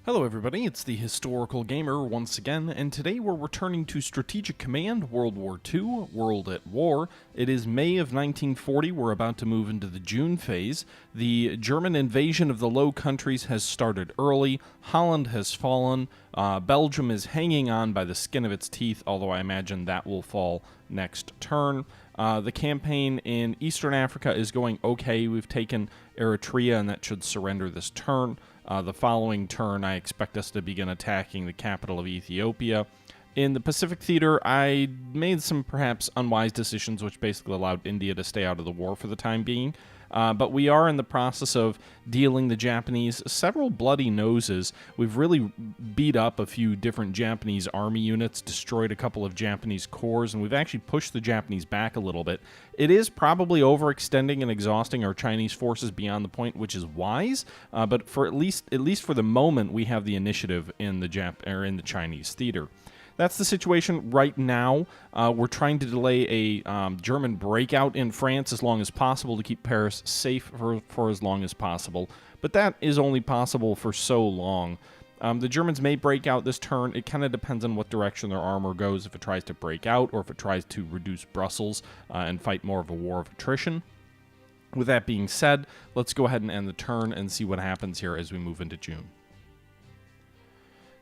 Hello everybody, it's the Historical Gamer once again, and today we're returning to Strategic Command, World War II, World at War. It is May of 1940, we're about to move into the June phase. The German invasion of the Low Countries has started early, Holland has fallen, Belgium is hanging on by the skin of its teeth, although I imagine that will fall next turn. The campaign in Eastern Africa is going okay, we've taken Eritrea and that should surrender this turn. The following turn, I expect us to begin attacking the capital of Ethiopia. In the Pacific Theater, I made some perhaps unwise decisions, which basically allowed India to stay out of the war for the time being. But we are in the process of dealing the Japanese several bloody noses. We've really beat up a few different Japanese army units, destroyed a couple of Japanese corps, and we've actually pushed the Japanese back a little bit. It is probably overextending and exhausting our Chinese forces beyond the point, which is wise. But for at least for the moment, we have the initiative in the Chinese theater. That's the situation right now. We're trying to delay a German breakout in France as long as possible to keep Paris safe for as long as possible. But that is only possible for so long. The Germans may break out this turn. It kind of depends on what direction their armor goes, if it tries to break out or if it tries to reduce Brussels and fight more of a war of attrition. With that being said, let's go ahead and end the turn and see what happens here as we move into June.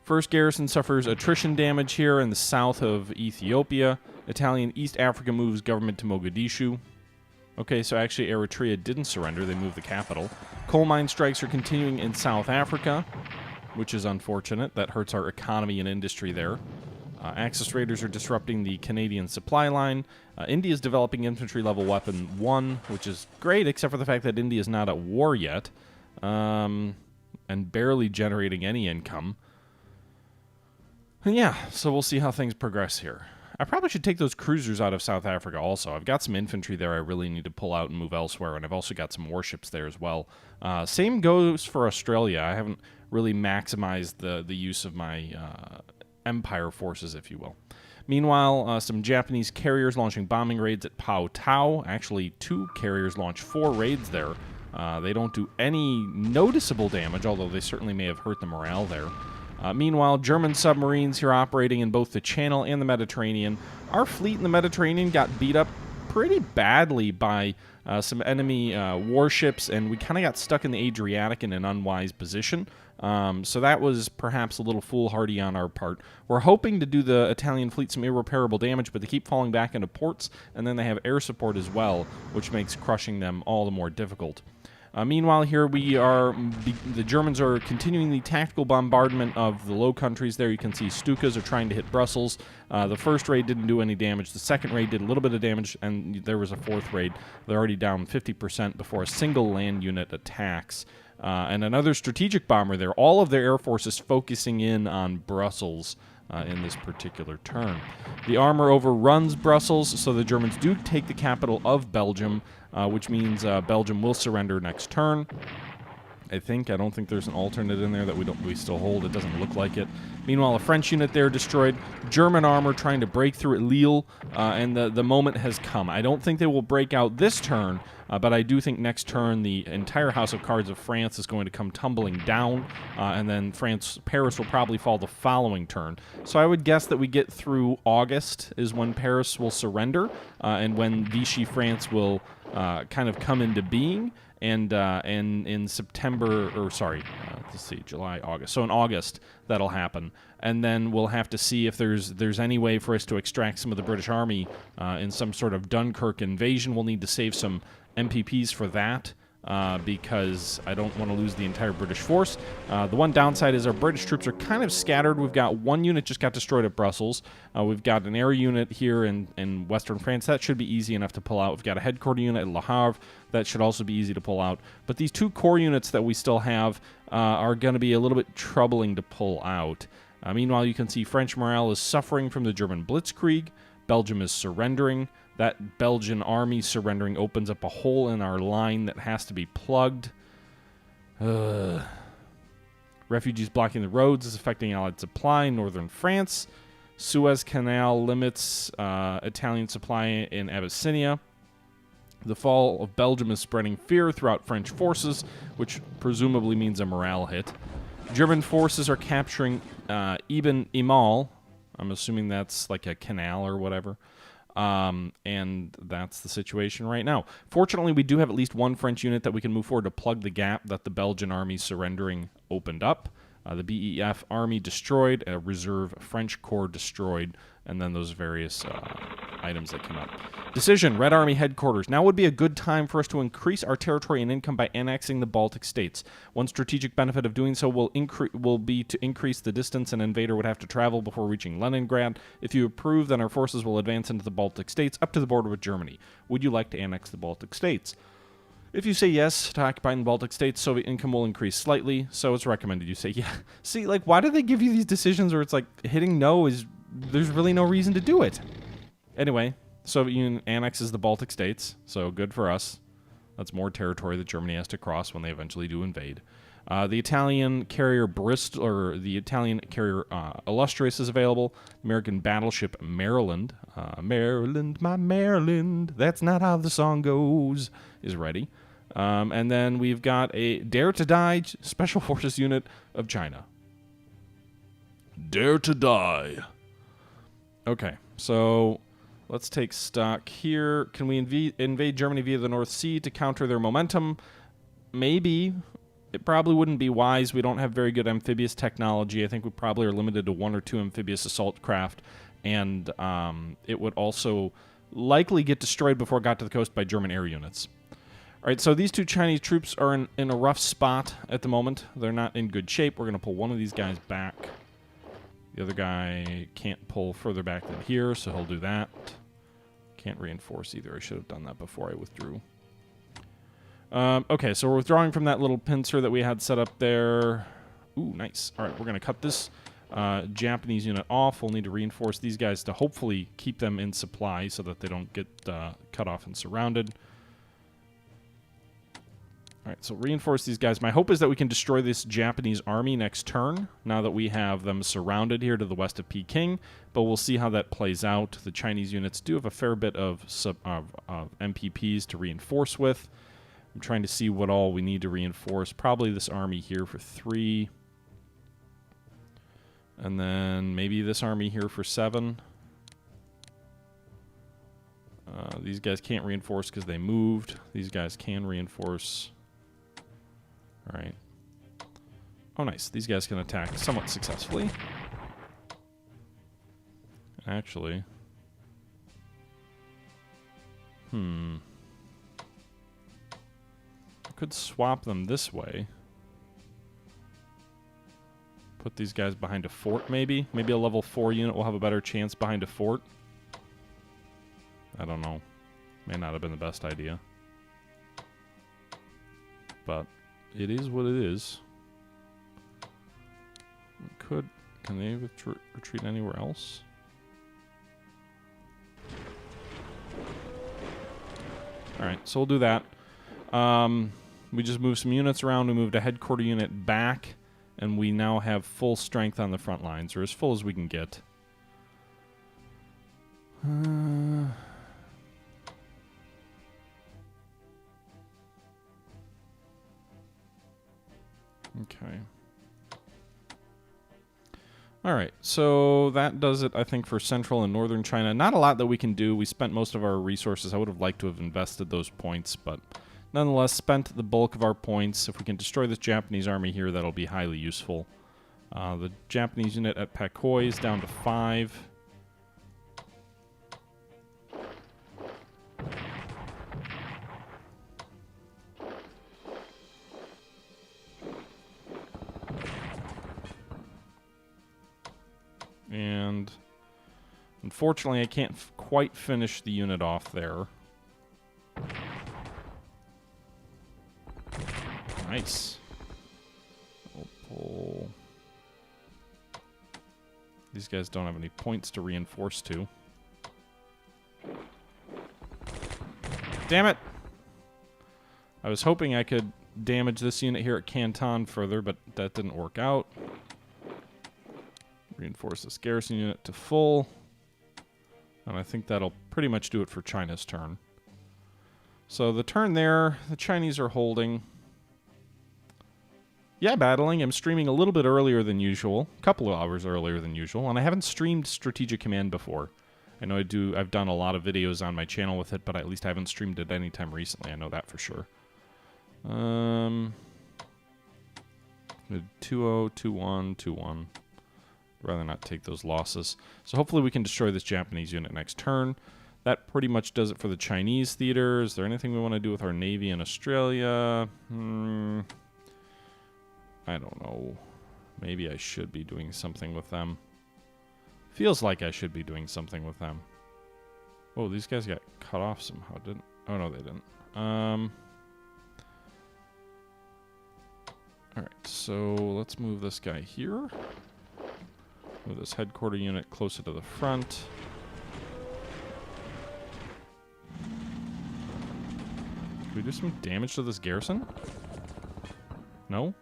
First garrison suffers attrition damage here in the south of Ethiopia. Italian East Africa moves government to Mogadishu. Okay, so actually Eritrea didn't surrender. They moved the capital. Coal mine strikes are continuing in South Africa, which is unfortunate. That hurts our economy and industry there. Axis raiders are disrupting the Canadian supply line. India is developing infantry level weapon 1, which is great, except for the fact that India is not at war yet, and barely generating any income. And yeah, so we'll see how things progress here. I probably should take those cruisers out of South Africa also. I've got some infantry there I really need to pull out and move elsewhere, and I've also got some warships there as well. Same goes for Australia. I haven't really maximized the use of my empire forces, if you will. Meanwhile, some Japanese carriers launching bombing raids at Pao Tau. Actually, 2 carriers launch 4 raids there. They don't do any noticeable damage, although they certainly may have hurt the morale there. Meanwhile, German submarines here operating in both the Channel and the Mediterranean. Our fleet in the Mediterranean got beat up pretty badly by some enemy warships, and we kind of got stuck in the Adriatic in an unwise position. So that was perhaps a little foolhardy on our part. We're hoping to do the Italian fleet some irreparable damage, but they keep falling back into ports, and then they have air support as well, which makes crushing them all the more difficult. Meanwhile, here the Germans are continuing the tactical bombardment of the Low Countries there. You can see Stukas are trying to hit Brussels. The first raid didn't do any damage. The second raid did a little bit of damage, and there was a fourth raid. They're already down 50% before a single land unit attacks. And another strategic bomber there. All of their air forces focusing in on Brussels in this particular turn. The armor overruns Brussels, so the Germans do take the capital of Belgium, which means Belgium will surrender next turn. I don't think there's an alternate in there that we still hold. It doesn't look like it. Meanwhile, a French unit there destroyed. German armor trying to break through at Lille, and the moment has come. I don't think they will break out this turn, but I do think next turn the entire House of Cards of France is going to come tumbling down, and then Paris will probably fall the following turn. So I would guess that we get through August is when Paris will surrender, and when Vichy France will kind of come into being. And in September, let's see, July, August. So in August, that'll happen. And then we'll have to see if there's any way for us to extract some of the British Army in some sort of Dunkirk invasion. We'll need to save some MPPs for that. Because I don't want to lose the entire British force. The one downside is our British troops are kind of scattered. We've got one unit just got destroyed at Brussels. We've got an air unit here in western France. That should be easy enough to pull out. We've got a headquarter unit at Le Havre. That should also be easy to pull out. But these 2 core units that we still have are going to be a little bit troubling to pull out. Meanwhile, you can see French morale is suffering from the German blitzkrieg. Belgium is surrendering. That Belgian army surrendering opens up a hole in our line that has to be plugged. Refugees blocking the roads is affecting Allied supply in northern France. Suez Canal limits Italian supply in Abyssinia. The fall of Belgium is spreading fear throughout French forces, which presumably means a morale hit. German forces are capturing Ibn Imal. I'm assuming that's like a canal or whatever. And that's the situation right now. Fortunately, we do have at least one French unit that we can move forward to plug the gap that the Belgian army surrendering opened up. The BEF army destroyed, a reserve French corps destroyed, and then those various items that come up. Decision, Red Army headquarters. Now would be a good time for us to increase our territory and income by annexing the Baltic states. One strategic benefit of doing so will be to increase the distance an invader would have to travel before reaching Leningrad. If you approve, then our forces will advance into the Baltic states up to the border with Germany. Would you like to annex the Baltic states? If you say yes to occupying the Baltic states, Soviet income will increase slightly, so it's recommended you say yeah. See, like, why do they give you these decisions where it's like hitting no is, there's really no reason to do it? Anyway, Soviet Union annexes the Baltic states, so good for us. That's more territory that Germany has to cross when they eventually do invade. The Italian carrier Bristol, or the Italian carrier Illustrious is available. American battleship Maryland, Maryland, my Maryland, that's not how the song goes, is ready. And then we've got a Dare to Die Special Forces unit of China. Dare to Die. Okay, so let's take stock here. Can we invade Germany via the North Sea to counter their momentum? Maybe. It probably wouldn't be wise. We don't have very good amphibious technology. I think we probably are limited to 1 or 2 amphibious assault craft, and it would also likely get destroyed before it got to the coast by German air units. All right, so these 2 Chinese troops are in a rough spot at the moment. They're not in good shape. We're going to pull one of these guys back. The other guy can't pull further back than here, so he'll do that. Can't reinforce either. I should have done that before I withdrew. Okay, so we're withdrawing from that little pincer that we had set up there. Ooh, nice. All right, we're going to cut this Japanese unit off. We'll need to reinforce these guys to hopefully keep them in supply so that they don't get cut off and surrounded. All right, so reinforce these guys. My hope is that we can destroy this Japanese army next turn, now that we have them surrounded here to the west of Peking, but we'll see how that plays out. The Chinese units do have a fair bit of MPPs to reinforce with. I'm trying to see what all we need to reinforce. Probably this army here for 3. And then maybe this army here for 7. These guys can't reinforce because they moved. These guys can reinforce. All right. Oh, nice. These guys can attack somewhat successfully. Actually. Could swap them this way. Put these guys behind a fort, maybe. Maybe a level 4 unit will have a better chance behind a fort. I don't know. May not have been the best idea. But it is what it is. Can they retreat anywhere else? Alright, so we'll do that. We just moved some units around. We moved a headquarter unit back, and we now have full strength on the front lines, or as full as we can get. Okay. All right, so that does it, I think, for central and northern China. Not a lot that we can do. We spent most of our resources. I would have liked to have invested those points, but nonetheless, spent the bulk of our points. If we can destroy this Japanese army here, that'll be highly useful. The Japanese unit at Pakoi is down to 5. And unfortunately, I can't quite finish the unit off there. Nice. We'll pull. These guys don't have any points to reinforce to. Damn it! I was hoping I could damage this unit here at Canton further, but that didn't work out. Reinforce this garrison unit to full. And I think that'll pretty much do it for China's turn. So the turn there, the Chinese are holding. Yeah, battling. I'm streaming a little bit earlier than usual, a couple of hours earlier than usual, and I haven't streamed Strategic Command before. I know I've done a lot of videos on my channel with it, but at least I haven't streamed it any time recently. I know that for sure. 2-0, 2-1, 2-1. Rather not take those losses. So hopefully we can destroy this Japanese unit next turn. That pretty much does it for the Chinese theater. Is there anything we want to do with our Navy in Australia? I don't know. Maybe I should be doing something with them. Feels like I should be doing something with them. Oh, these guys got cut off somehow, didn't... Oh, no, they didn't. Alright, so let's move this guy here. Move this headquarter unit closer to the front. Can we do some damage to this garrison? No?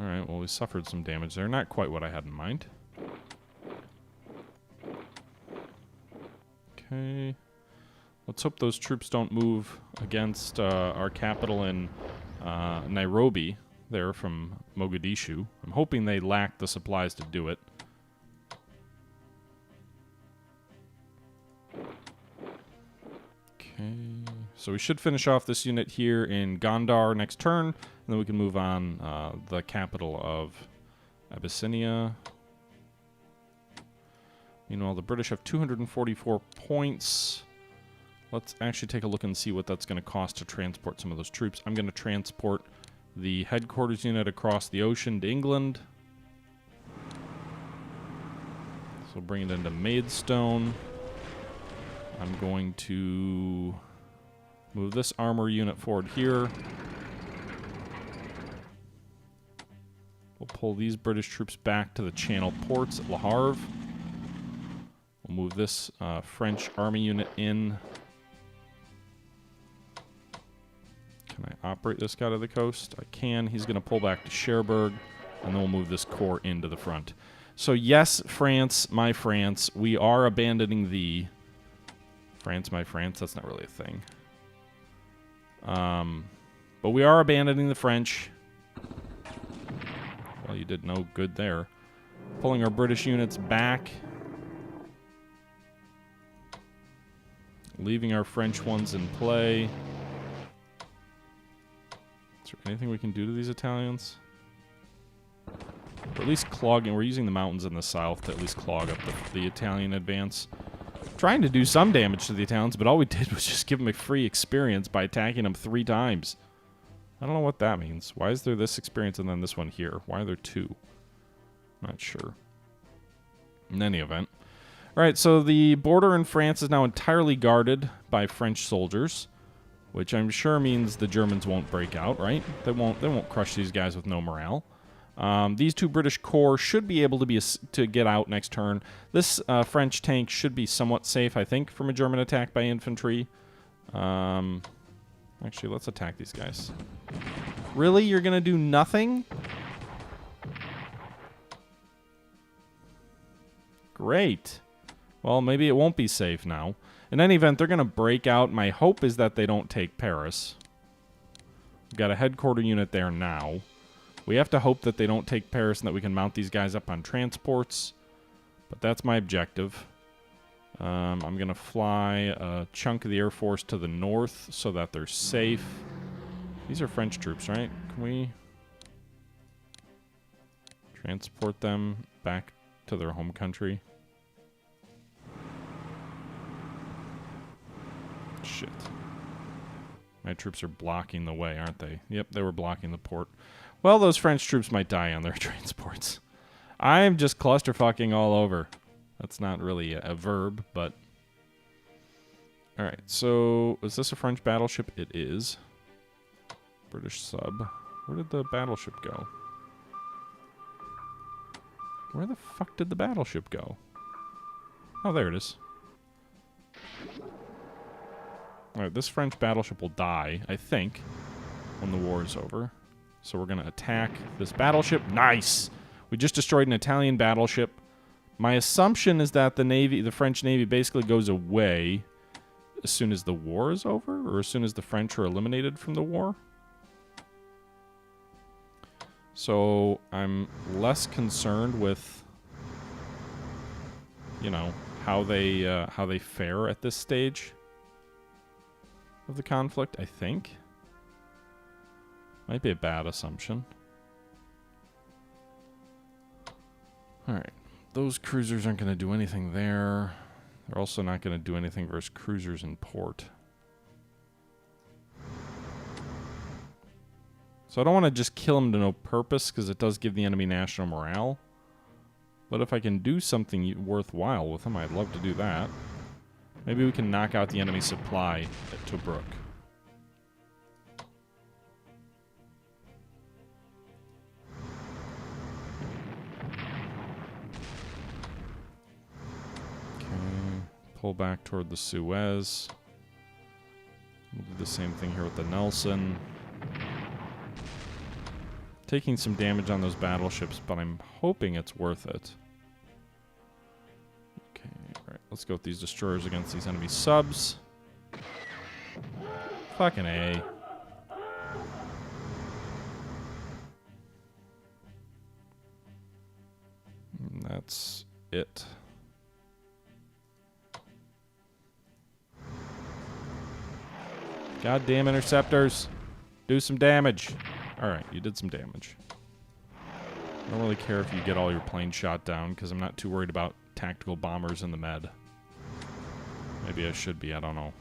Alright, well, we suffered some damage there. Not quite what I had in mind. Okay. Let's hope those troops don't move against our capital in Nairobi, there from Mogadishu. I'm hoping they lack the supplies to do it. Okay. So we should finish off this unit here in Gondar next turn, and then we can move on the capital of Abyssinia. Meanwhile, the British have 244 points. Let's actually take a look and see what that's going to cost to transport some of those troops. I'm going to transport the headquarters unit across the ocean to England. So bring it into Maidstone. I'm going to move this armor unit forward here. We'll pull these British troops back to the Channel ports at Le Havre. We'll move this French army unit in. Can I operate this guy to the coast? I can. He's going to pull back to Cherbourg, and then we'll move this corps into the front. So yes, France, my France, we are abandoning the... France, my France, that's not really a thing. But we are abandoning the French. Well, you did no good there. Pulling our British units back. Leaving our French ones in play. Is there anything we can do to these Italians? Or at least clogging. We're using the mountains in the south to at least clog up the Italian advance. Trying to do some damage to the Italians, but all we did was just give them a free experience by attacking them 3 times. I don't know what that means. Why is there this experience and then this one here? Why are there 2? Not sure. In any event. Alright, so the border in France is now entirely guarded by French soldiers, which I'm sure means the Germans won't break out, right? They won't crush these guys with no morale. These 2 British corps should be able to get out next turn. This French tank should be somewhat safe, I think, from a German attack by infantry. Actually, let's attack these guys. Really? You're going to do nothing? Great. Well, maybe it won't be safe now. In any event, they're going to break out. My hope is that they don't take Paris. We've got a headquarter unit there now. We have to hope that they don't take Paris and that we can mount these guys up on transports. But that's my objective. I'm going to fly a chunk of the Air Force to the north so that they're safe. These are French troops, right? Can we transport them back to their home country? Shit. My troops are blocking the way, aren't they? Yep, they were blocking the port. Well, those French troops might die on their transports. I'm just clusterfucking all over. That's not really a verb, but... Alright, so is this a French battleship? It is. British sub. Where did the battleship go? Where the fuck did the battleship go? Oh, there it is. Alright, this French battleship will die, I think, when the war is over. So we're going to attack this battleship. Nice! We just destroyed an Italian battleship. My assumption is that the French Navy basically goes away as soon as the war is over, or as soon as the French are eliminated from the war. So I'm less concerned with, you know, how they fare at this stage of the conflict, I think. Might be a bad assumption. Alright. Those cruisers aren't going to do anything there. They're also not going to do anything versus cruisers in port. So I don't want to just kill them to no purpose, because it does give the enemy national morale. But if I can do something worthwhile with them, I'd love to do that. Maybe we can knock out the enemy supply at Tobruk. Okay, pull back toward the Suez. We'll do the same thing here with the Nelson. Taking some damage on those battleships, but I'm hoping it's worth it. Okay, alright, let's go with these destroyers against these enemy subs. Fucking A. And that's it. Goddamn interceptors. Do some damage. Alright, you did some damage. I don't really care if you get all your planes shot down, because I'm not too worried about tactical bombers in the med. Maybe I should be, I don't know.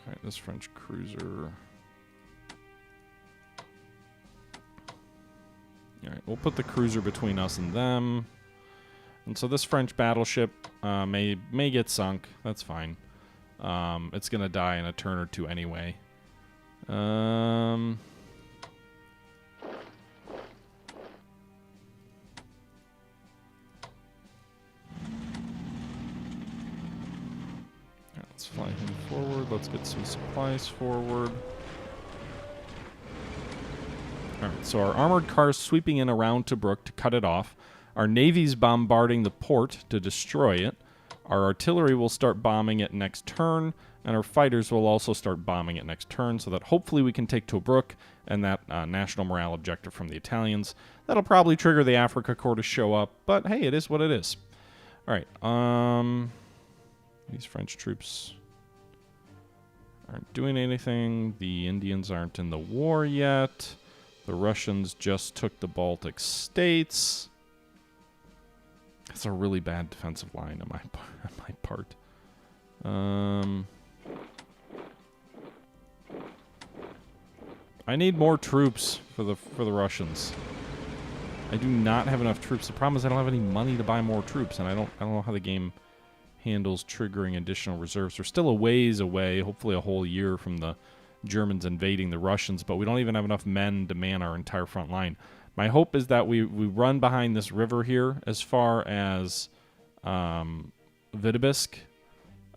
Alright, this French cruiser. Alright, we'll put the cruiser between us and them. And so this French battleship may get sunk. That's fine. It's going to die in a turn or two anyway. Let's fly him forward. Let's get some supplies forward. Alright, so our armored cars sweeping in around Tobruk to cut it off. Our navy's bombarding the port to destroy it. Our artillery will start bombing it next turn, and our fighters will also start bombing it next turn, so that hopefully we can take Tobruk and that national morale objective from the Italians. That'll probably trigger the Africa Corps to show up, but hey, it is what it is. Alright, these French troops aren't doing anything. The Indians aren't in the war yet. The Russians just took the Baltic states. That's a really bad defensive line on my part. I need more troops for the Russians. I do not have enough troops. The problem is I don't have any money to buy more troops, and I don't know how the game handles triggering additional reserves. We're still a ways away, hopefully a whole year from the Germans invading the Russians, but we don't even have enough men to man our entire front line. My hope is that we run behind this river here as far as Vitebsk,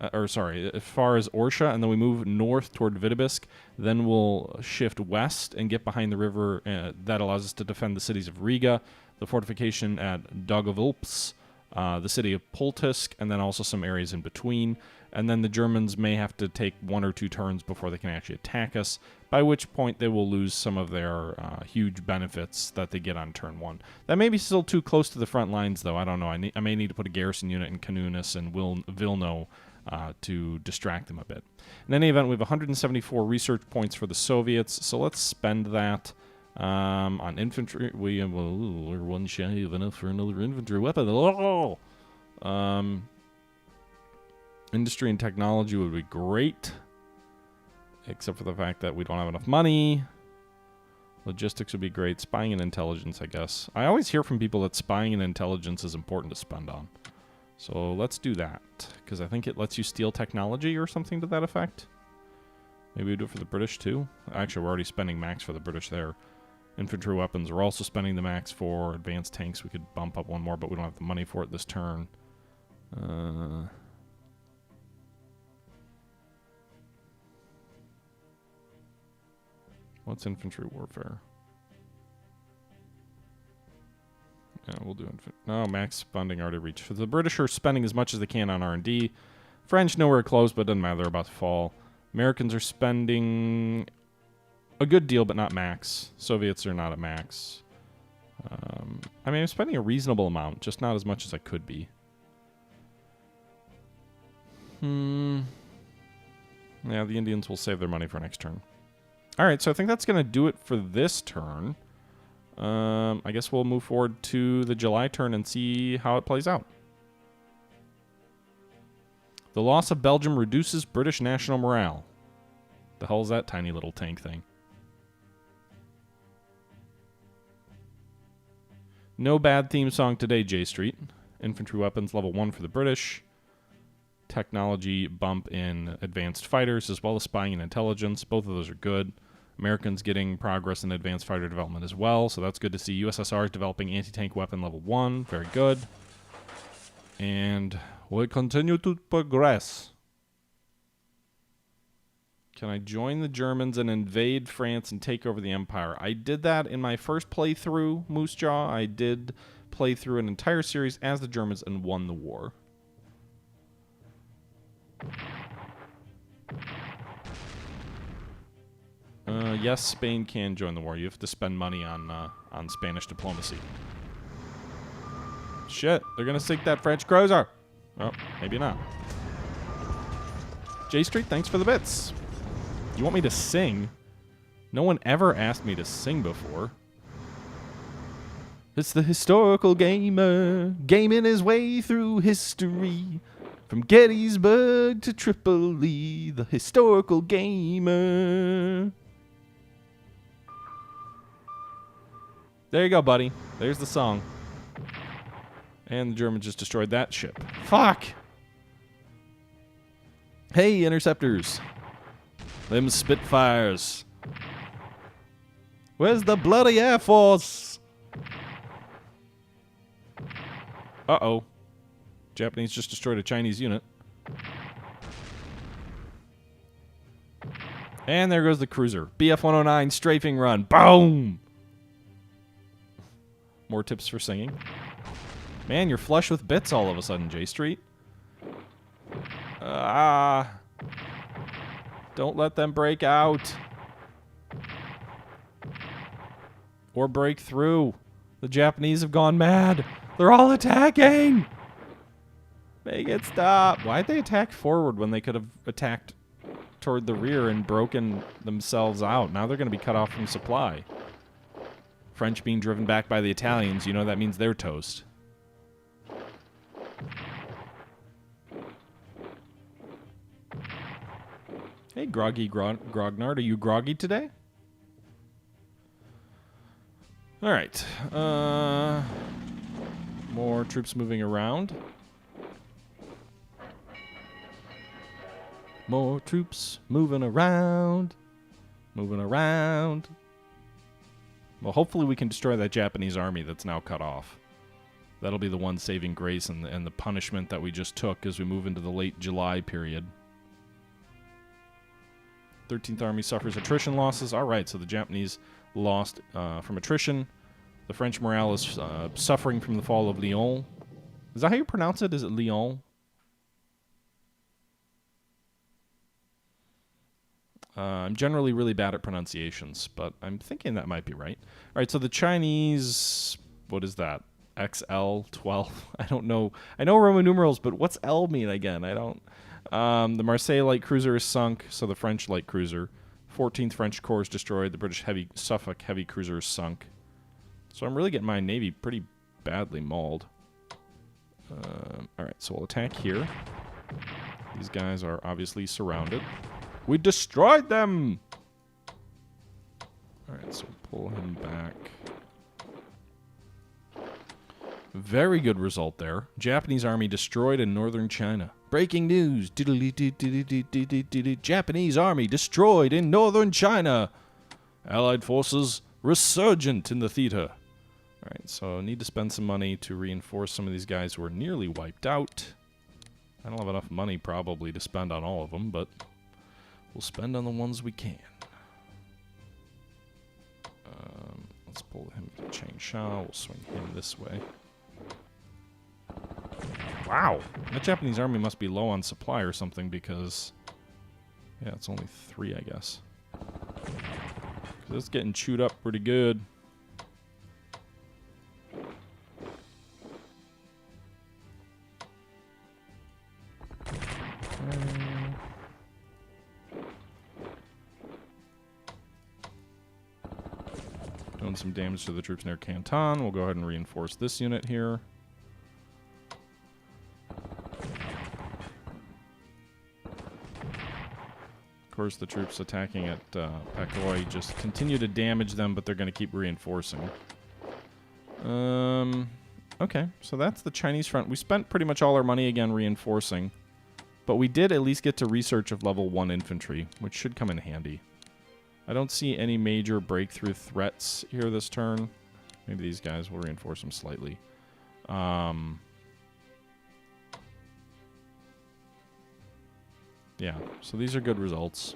as far as Orsha, and then we move north toward Vitebsk. Then we'll shift west and get behind the river. That allows us to defend the cities of Riga, the fortification at Daugavpils, the city of Poltisk, and then also some areas in between. And then the Germans may have to take 1 or 2 turns before they can actually attack us, by which point they will lose some of their huge benefits that they get on turn 1. That may be still too close to the front lines, though. I don't know. I may need to put a garrison unit in Kanunas and Vilno to distract them a bit. In any event, we have 174 research points for the Soviets, so let's spend that on infantry. We're one shy of enough for another infantry weapon. Oh! Industry and technology would be great, except for the fact that we don't have enough money. Logistics would be great. Spying and intelligence, I guess. I always hear from people that spying and intelligence is important to spend on. So let's do that, because I think it lets you steal technology or something to that effect. Maybe we do it for the British, too. Actually, we're already spending max for the British there. Infantry weapons, we're also spending the max for. Advanced tanks, we could bump up one more, but we don't have the money for it this turn. What's infantry warfare? Yeah, we'll do infantry. No, max funding already reached. So the British are spending as much as they can on R&D. French nowhere close, but it doesn't matter. They're about to fall. Americans are spending a good deal, but not max. Soviets are not at max. I mean, I'm spending a reasonable amount, just not as much as I could be. Yeah, the Indians will save their money for next turn. All right, so I think that's going to do it for this turn. I guess we'll move forward to the July turn and see how it plays out. The loss of Belgium reduces British national morale. The hell is that tiny little tank thing? No bad theme song today, J Street. Infantry weapons level 1 for the British. Technology bump in advanced fighters, as well as spying and intelligence. Both of those are good. Americans getting progress in advanced fighter development as well, so that's good to see. USSR is developing anti-tank weapon level 1. Very good. And we continue to progress. Can I join the Germans and invade France and take over the empire? I did that in my first playthrough, Moose Jaw. I did play through an entire series as the Germans and won the war. Yes, Spain can join the war. You have to spend money on Spanish diplomacy. Shit, they're gonna sink that French cruiser. Oh, maybe not. J Street, thanks for the bits. You want me to sing? No one ever asked me to sing before. It's the historical gamer, gaming his way through history. From Gettysburg to Tripoli, the historical gamer. There you go, buddy. There's the song. And the Germans just destroyed that ship. Fuck! Hey, interceptors. Them Spitfires. Where's the bloody Air Force? Uh-oh. Japanese just destroyed a Chinese unit. And there goes the cruiser. BF-109 strafing run. Boom! More tips for singing. Man, you're flush with bits all of a sudden, J Street. Don't let them break out. Or break through. The Japanese have gone mad. They're all attacking! Make it stop. Why'd they attack forward when they could have attacked toward the rear and broken themselves out? Now they're going to be cut off from supply. French being driven back by the Italians, you know that means they're toast. Hey, Groggy Grognard, are you groggy today? All right. More troops moving around. More troops moving around. Moving around. Well, hopefully we can destroy that Japanese army that's now cut off. That'll be the one saving grace and the punishment that we just took as we move into the late July period. 13th Army suffers attrition losses. All right, so the Japanese lost from attrition. The French morale is suffering from the fall of Lyon. Is that how you pronounce it? Is it Lyon? I'm generally really bad at pronunciations, but I'm thinking that might be right. All right, so the Chinese, what is that? XL12? I don't know. I know Roman numerals, but what's L mean again? I don't. The Marseille light cruiser is sunk, so the French light cruiser. 14th French Corps is destroyed. The British Suffolk heavy cruiser is sunk. So I'm really getting my navy pretty badly mauled. All right, so we'll attack here. These guys are obviously surrounded. We destroyed them! All right, so pull him back. Very good result there. Japanese army destroyed in northern China. Breaking news. Japanese army destroyed in northern China. Allied forces resurgent in the theater. All right, so I need to spend some money to reinforce some of these guys who are nearly wiped out. I don't have enough money probably to spend on all of them, but we'll spend on the ones we can. Let's pull him to Changsha. We'll swing him this way. Wow. That Japanese army must be low on supply or something because... yeah, it's only 3, I guess. This is getting chewed up pretty good. Doing some damage to the troops near Canton. We'll go ahead and reinforce this unit here. Of course, the troops attacking at Pakoi just continue to damage them, but they're going to keep reinforcing. Okay, so that's the Chinese front. We spent pretty much all our money again reinforcing, but we did at least get to research of level 1 infantry, which should come in handy. I don't see any major breakthrough threats here this turn. Maybe these guys will reinforce them slightly. Yeah, so these are good results.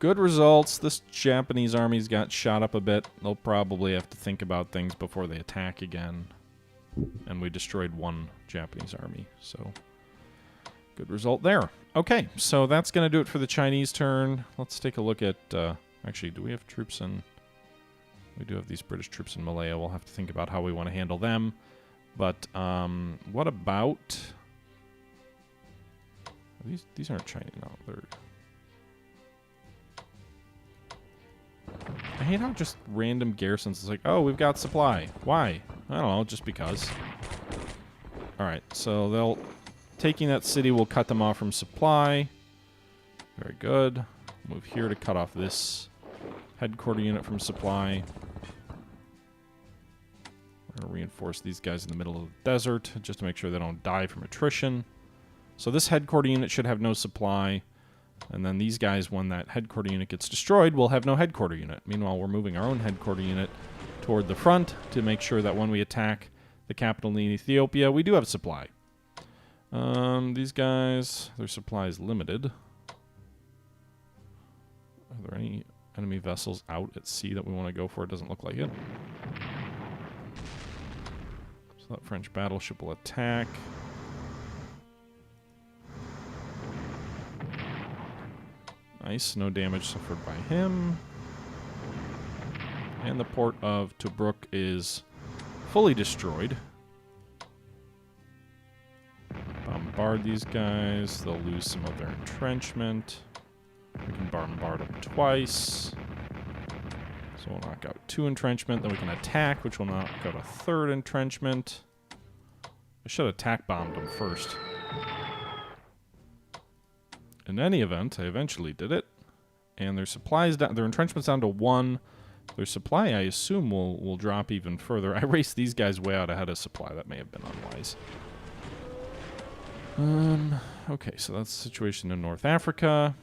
Good results. This Japanese army's got shot up a bit. They'll probably have to think about things before they attack again. And we destroyed one Japanese army, so good result there. Okay, so that's going to do it for the Chinese turn. Let's take a look at... actually, do we have troops in... We do have these British troops in Malaya. We'll have to think about how we want to handle them. But what about... These aren't Chinese. No, they're... I hate how just random garrisons is like, oh, we've got supply. Why? I don't know, just because. Alright, so they'll... Taking that city will cut them off from supply. Very good. Move here to cut off this headquarter unit from supply. We're going to reinforce these guys in the middle of the desert just to make sure they don't die from attrition. So this headquarter unit should have no supply. And then these guys, when that headquarter unit gets destroyed, will have no headquarter unit. Meanwhile, we're moving our own headquarter unit toward the front to make sure that when we attack the capital in Ethiopia, we do have supply. These guys, their supply is limited. Are there any enemy vessels out at sea that we want to go for? It doesn't look like it. So that French battleship will attack. Nice, no damage suffered by him. And the port of Tobruk is fully destroyed. Bombard these guys. They'll lose some of their entrenchment. We can bombard them twice. So we'll knock out 2 entrenchment. Then we can attack, which will knock out a 3rd entrenchment. I should have attack bombed them first. In any event, I eventually did it. And their supplies down, their entrenchment's down to 1. Their supply, I assume, will drop even further. I raced these guys way out ahead of supply. That may have been unwise. Okay, so that's the situation in North Africa.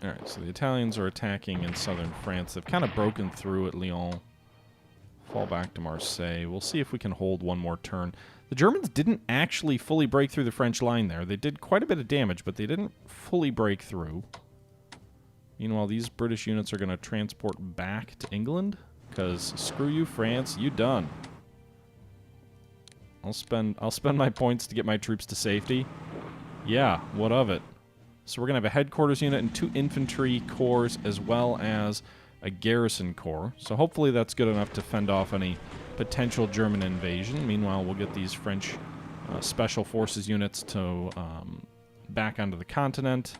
Alright, so the Italians are attacking in southern France. They've kind of broken through at Lyon. Fall back to Marseille. We'll see if we can hold one more turn. The Germans didn't actually fully break through the French line there. They did quite a bit of damage, but they didn't fully break through. Meanwhile, these British units are going to transport back to England. Because screw you, France, you done. I'll spend my points to get my troops to safety. Yeah, what of it? So we're going to have a headquarters unit and 2 infantry corps as well as a garrison corps. So hopefully that's good enough to fend off any potential German invasion. Meanwhile, we'll get these French special forces units to back onto the continent.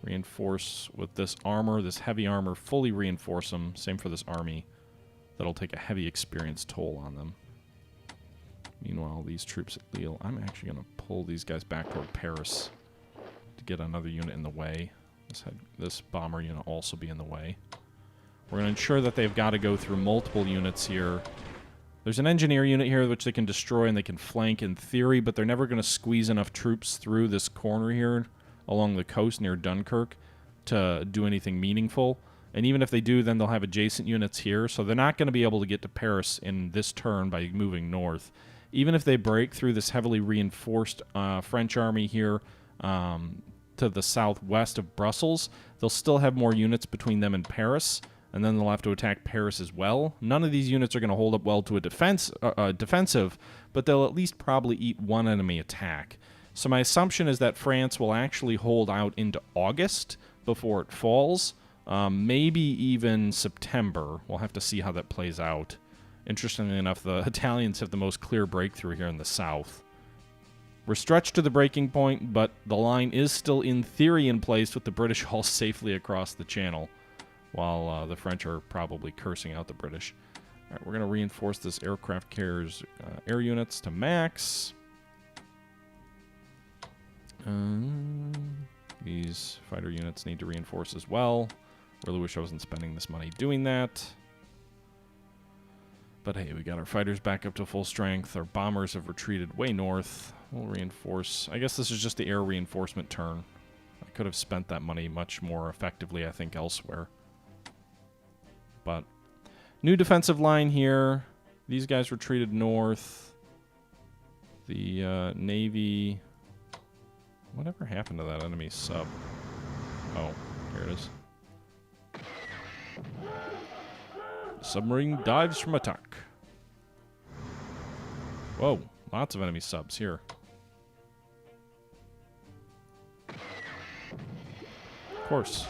Reinforce with this armor, this heavy armor, fully reinforce them. Same for this army. That'll take a heavy experience toll on them. Meanwhile, these troops at Lille, I'm actually going to pull these guys back toward Paris to get another unit in the way. This bomber unit also be in the way. We're going to ensure that they've got to go through multiple units here. There's an engineer unit here which they can destroy and they can flank in theory, but they're never going to squeeze enough troops through this corner here along the coast near Dunkirk to do anything meaningful. And even if they do, then they'll have adjacent units here, so they're not going to be able to get to Paris in this turn by moving north. Even if they break through this heavily reinforced French army here to the southwest of Brussels, they'll still have more units between them and Paris. and then they'll have to attack Paris as well. None of these units are going to hold up well to a defensive, but they'll at least probably eat one enemy attack. So my assumption is that France will actually hold out into August before it falls, maybe even September. We'll have to see how that plays out. Interestingly enough, the Italians have the most clear breakthrough here in the south. We're stretched to the breaking point, but the line is still in theory in place with the British all safely across the channel, while the French are probably cursing out the British. All right, we're going to reinforce this aircraft carrier's air units to max. These fighter units need to reinforce as well. Really wish I wasn't spending this money doing that. But hey, we got our fighters back up to full strength. Our bombers have retreated way north. We'll reinforce. I guess this is just the air reinforcement turn. I could have spent that money much more effectively, I think, elsewhere. But new defensive line here. These guys retreated north. The Navy... Whatever happened to that enemy sub? Oh, here it is. Submarine dives from attack. Whoa, lots of enemy subs here. Of course.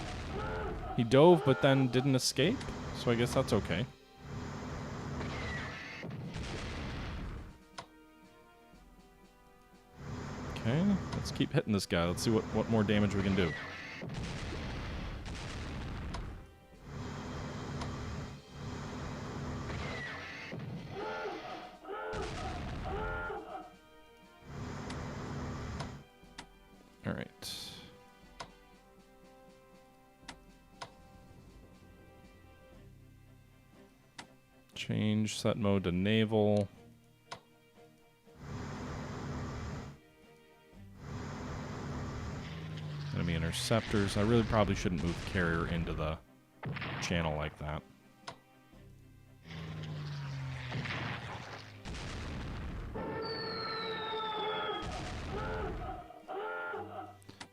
He dove but then didn't escape, so I guess that's okay. Okay, let's keep hitting this guy. Let's see what more damage we can do. All right. Change set mode to naval. Enemy interceptors. I really probably shouldn't move the carrier into the channel like that.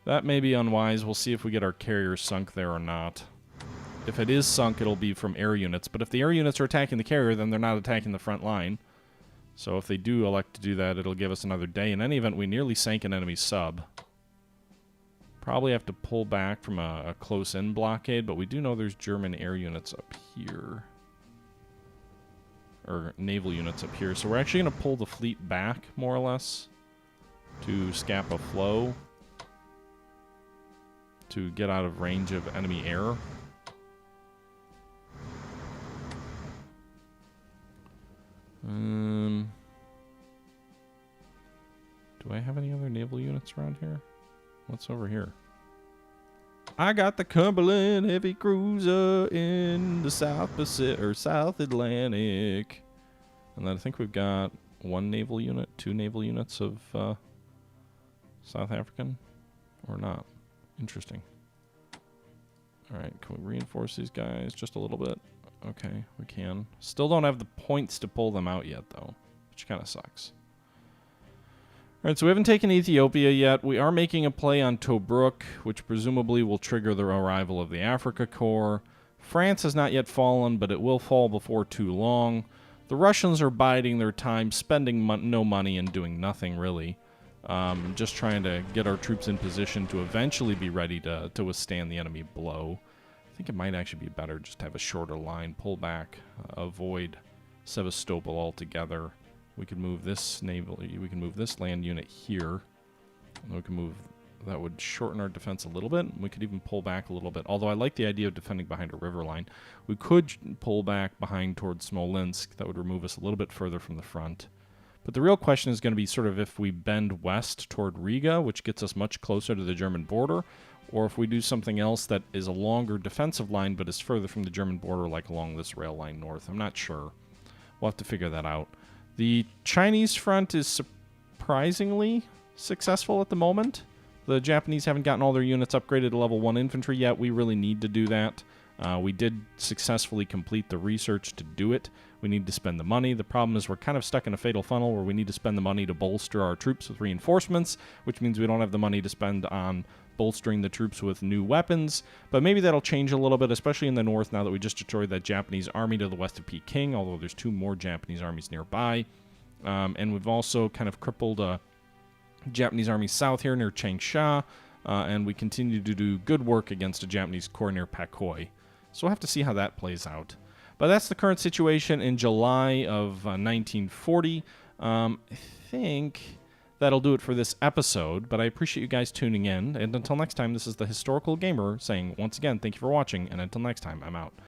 That may be unwise. We'll see if we get our carrier sunk there or not. If it is sunk, it'll be from air units. But if the air units are attacking the carrier, then they're not attacking the front line. So if they do elect to do that, it'll give us another day. In any event, we nearly sank an enemy sub. Probably have to pull back from a close-in blockade, but we do know there's German air units up here. Or naval units up here. So we're actually going to pull the fleet back, more or less, to Scapa Flow, to get out of range of enemy air. Do I have any other naval units around here? What's over here? I got the Cumberland heavy cruiser in the South Pacific or South Atlantic, and then I think we've got one naval unit, two naval units of South African, or not. Interesting. All right, can we reinforce these guys just a little bit? Okay, we can. Still don't have the points to pull them out yet, though, which kind of sucks. All right, so we haven't taken Ethiopia yet. We are making a play on Tobruk, which presumably will trigger the arrival of the Africa Corps. France has not yet fallen, but it will fall before too long. The Russians are biding their time, spending no money and doing nothing, really. Just trying to get our troops in position to eventually be ready to withstand the enemy blow. I think it might actually be better just to have a shorter line, pull back, avoid Sevastopol altogether. We could move this we can move this land unit here. And we can move, that would shorten our defense a little bit. We could even pull back a little bit. Although I like the idea of defending behind a river line. We could pull back behind towards Smolensk. That would remove us a little bit further from the front. But the real question is going to be sort of if we bend west toward Riga, which gets us much closer to the German border, or if we do something else that is a longer defensive line but is further from the German border, like along this rail line north. I'm not sure. We'll have to figure that out. The Chinese front is surprisingly successful at the moment. The Japanese haven't gotten all their units upgraded to level 1 infantry yet. We really need to do that. We did successfully complete the research to do it. We need to spend the money. The problem is we're kind of stuck in a fatal funnel where we need to spend the money to bolster our troops with reinforcements, which means we don't have the money to spend on bolstering the troops with new weapons. But maybe that'll change a little bit, especially in the north now that we just destroyed that Japanese army to the west of Peking, although there's 2 more Japanese armies nearby. And we've also kind of crippled a Japanese army south here near Changsha, and we continue to do good work against a Japanese corps near Pakoi. So we'll have to see how that plays out. But that's the current situation in July of 1940. I think that'll do it for this episode, but I appreciate you guys tuning in. And until next time, this is the Historical Gamer saying, once again, thank you for watching, and until next time, I'm out.